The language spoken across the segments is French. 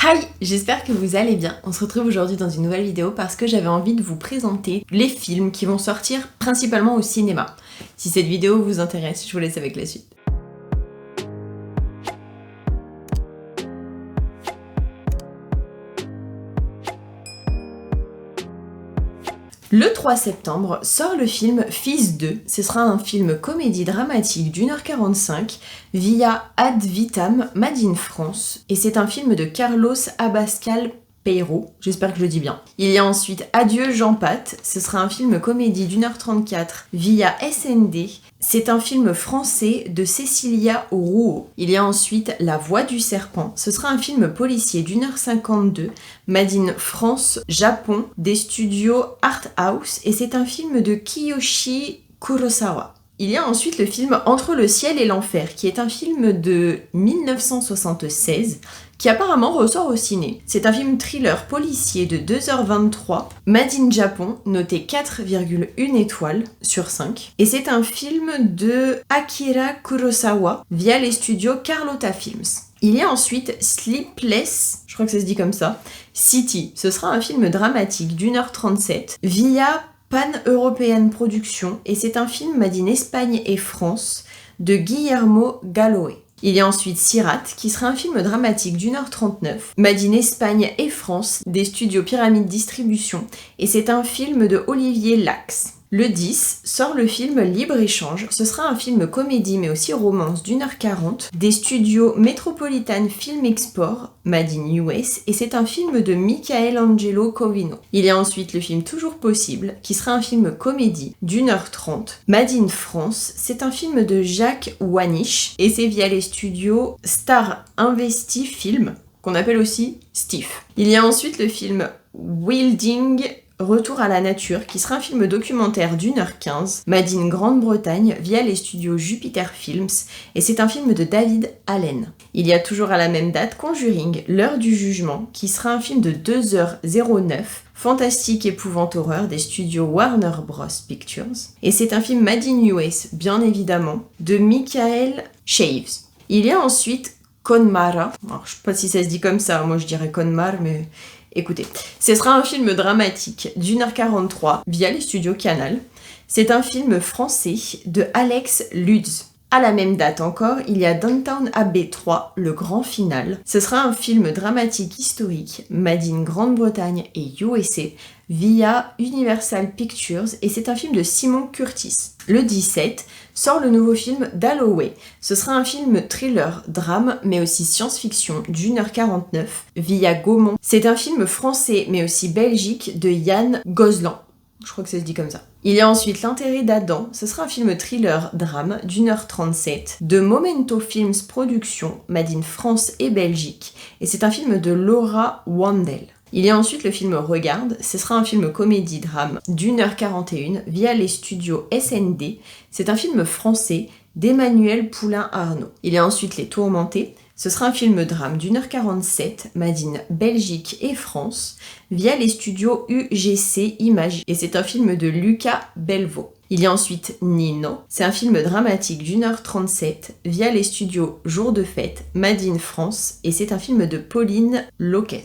Hi, j'espère que vous allez bien. On se retrouve aujourd'hui dans une nouvelle vidéo parce que j'avais envie de vous présenter les films qui vont sortir principalement au cinéma. Si cette vidéo vous intéresse, je vous laisse avec la suite. Le 3 septembre sort le film Fils 2. Ce sera un film comédie dramatique d'1h45 via Ad Vitam Made in France. Et c'est un film de Carlos Abascal Peiro, j'espère que je le dis bien. Il y a ensuite Adieu Jean Pat, ce sera un film comédie d'1h34 via SND. C'est un film français de Cécilia Rouault. Il y a ensuite La Voix du Serpent. Ce sera un film policier d'1h52, made in France, Japon, des studios Art House, et c'est un film de Kiyoshi Kurosawa. Il y a ensuite le film Entre le ciel et l'enfer, qui est un film de 1976, qui apparemment ressort au ciné. C'est un film thriller policier de 2h23, made in Japon, noté 4,1 étoiles sur 5. Et c'est un film de Akira Kurosawa via les studios Carlotta Films. Il y a ensuite Sleepless, je crois que ça se dit comme ça, City. Ce sera un film dramatique d'1h37 via Pan-European Productions et c'est un film made in Espagne et France de Guillermo Galoé. Il y a ensuite Sirat, qui sera un film dramatique d'1h39, made in Espagne et France, des studios Pyramide Distribution, et c'est un film de Olivier Lax. Le 10 sort le film Libre-Échange, ce sera un film comédie mais aussi romance d'1h40, des studios Metropolitan Film Export, made in US, et c'est un film de Michael Angelo Covino. Il y a ensuite le film Toujours Possible, qui sera un film comédie d'1h30, made in France, c'est un film de Jacques Wanisch, et c'est via les studios Star Investi Film, qu'on appelle aussi Stiff. Il y a ensuite le film Wilding Retour à la nature, qui sera un film documentaire d'1h15, made in Grande-Bretagne via les studios Jupiter Films, et c'est un film de David Allen. Il y a toujours à la même date Conjuring, l'heure du jugement, qui sera un film de 2h09, fantastique épouvante horreur des studios Warner Bros. Pictures, et c'est un film made in US, bien évidemment, de Michael Shaves. Il y a ensuite Conmara, alors je sais pas si ça se dit comme ça, moi je dirais Conmar, mais écoutez, ce sera un film dramatique d'1h43 via les studios Canal. C'est un film français de Alex Lutz. À la même date encore, il y a Downton Abbey 3, le grand final. Ce sera un film dramatique historique, made in Grande-Bretagne et USA, via Universal Pictures, et c'est un film de Simon Curtis. Le 17 sort le nouveau film d'Holloway. Ce sera un film thriller, drame, mais aussi science-fiction d'1h49 via Gaumont. C'est un film français, mais aussi belgique de Yann Gozlan. Je crois que ça se dit comme ça. Il y a ensuite L'intérêt d'Adam. Ce sera un film thriller, drame d'1h37 de Momento Films Productions, made in France et Belgique. Et c'est un film de Laura Wandel. Il y a ensuite le film Regarde, ce sera un film comédie-drame d'1h41 via les studios SND. C'est un film français d'Emmanuel Poulain-Arnaud. Il y a ensuite Les Tourmentés, ce sera un film drame d'1h47, made in Belgique et France, via les studios UGC Images, et c'est un film de Lucas Belvaux. Il y a ensuite Nino, c'est un film dramatique d'1h37 via les studios Jour de Fête, made in France, et c'est un film de Pauline Lopez.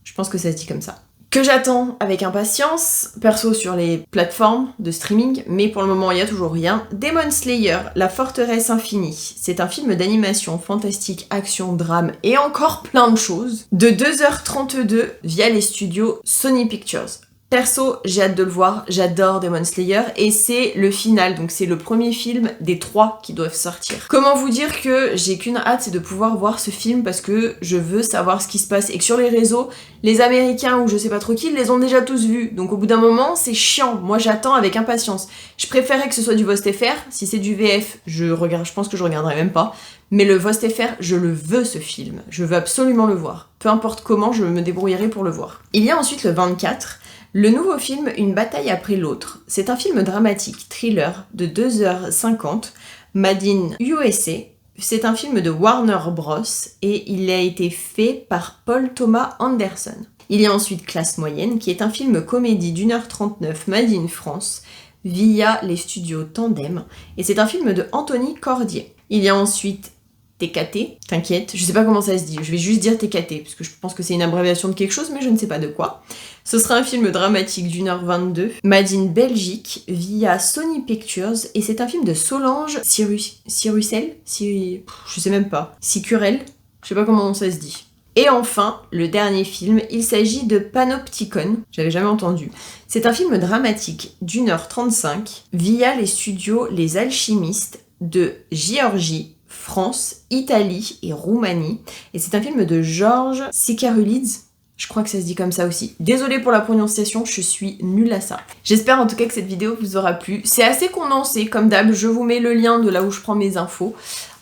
Je pense que ça se dit comme ça. Que j'attends avec impatience, perso sur les plateformes de streaming, mais pour le moment il n'y a toujours rien. Demon Slayer, La Forteresse Infinie, c'est un film d'animation fantastique, action, drame et encore plein de choses, de 2h32 via les studios Sony Pictures. Perso, j'ai hâte de le voir, j'adore Demon Slayer et c'est le final, donc c'est le premier film des 3 qui doivent sortir. Comment vous dire que j'ai qu'une hâte, c'est de pouvoir voir ce film parce que je veux savoir ce qui se passe et que sur les réseaux, les Américains ou je sais pas trop qui, ils les ont déjà tous vus. Donc au bout d'un moment, c'est chiant. Moi j'attends avec impatience. Je préférais que ce soit du VostFR, si c'est du VF, je pense que je regarderai même pas. Mais le VostFR, je le veux ce film, je veux absolument le voir. Peu importe comment, je me débrouillerai pour le voir. Il y a ensuite le 24, le nouveau film Une bataille après l'autre. C'est un film dramatique, thriller, de 2h50, made in USA. C'est un film de Warner Bros. Et il a été fait par Paul Thomas Anderson. Il y a ensuite Classe moyenne, qui est un film comédie d'1h39, made in France, via les studios Tandem. Et c'est un film de Anthony Cordier. Il y a ensuite TKT, t'inquiète, je sais pas comment ça se dit, je vais juste dire TKT, parce que je pense que c'est une abréviation de quelque chose, mais je ne sais pas de quoi. Ce sera un film dramatique d'1h22, made in Belgique, via Sony Pictures, et c'est un film de Solange Sirussel, je sais même pas, Sicurel, je sais pas comment ça se dit. Et enfin, le dernier film, il s'agit de Panopticon, j'avais jamais entendu. C'est un film dramatique d'1h35, via les studios Les Alchimistes de Géorgie, France, Italie et Roumanie. Et c'est un film de Georges Sikarulides. Je crois que ça se dit comme ça aussi. Désolée pour la prononciation, je suis nulle à ça. J'espère en tout cas que cette vidéo vous aura plu. C'est assez condensé, comme d'hab, je vous mets le lien de là où je prends mes infos.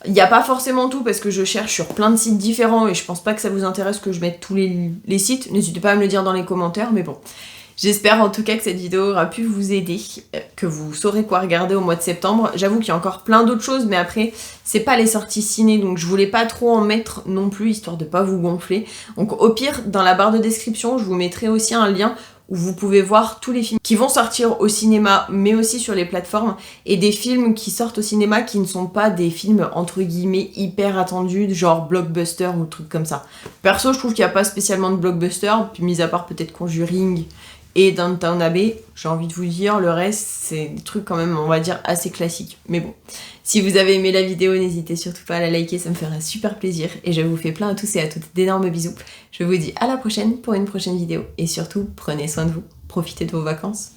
Il n'y a pas forcément tout parce que je cherche sur plein de sites différents et je pense pas que ça vous intéresse que je mette tous les sites. N'hésitez pas à me le dire dans les commentaires, mais bon. J'espère en tout cas que cette vidéo aura pu vous aider, que vous saurez quoi regarder au mois de septembre. J'avoue qu'il y a encore plein d'autres choses, mais après, c'est pas les sorties ciné, donc je voulais pas trop en mettre non plus, histoire de pas vous gonfler. Donc au pire, dans la barre de description, je vous mettrai aussi un lien où vous pouvez voir tous les films qui vont sortir au cinéma, mais aussi sur les plateformes, et des films qui sortent au cinéma qui ne sont pas des films entre guillemets hyper attendus, genre blockbuster ou trucs comme ça. Perso, je trouve qu'il n'y a pas spécialement de blockbuster, puis mis à part peut-être Conjuring et Downton Abbey, j'ai envie de vous dire, le reste, c'est des trucs quand même, on va dire, assez classiques. Mais bon, si vous avez aimé la vidéo, n'hésitez surtout pas à la liker, ça me ferait super plaisir. Et je vous fais plein à tous et à toutes d'énormes bisous. Je vous dis à la prochaine pour une prochaine vidéo. Et surtout, prenez soin de vous, profitez de vos vacances.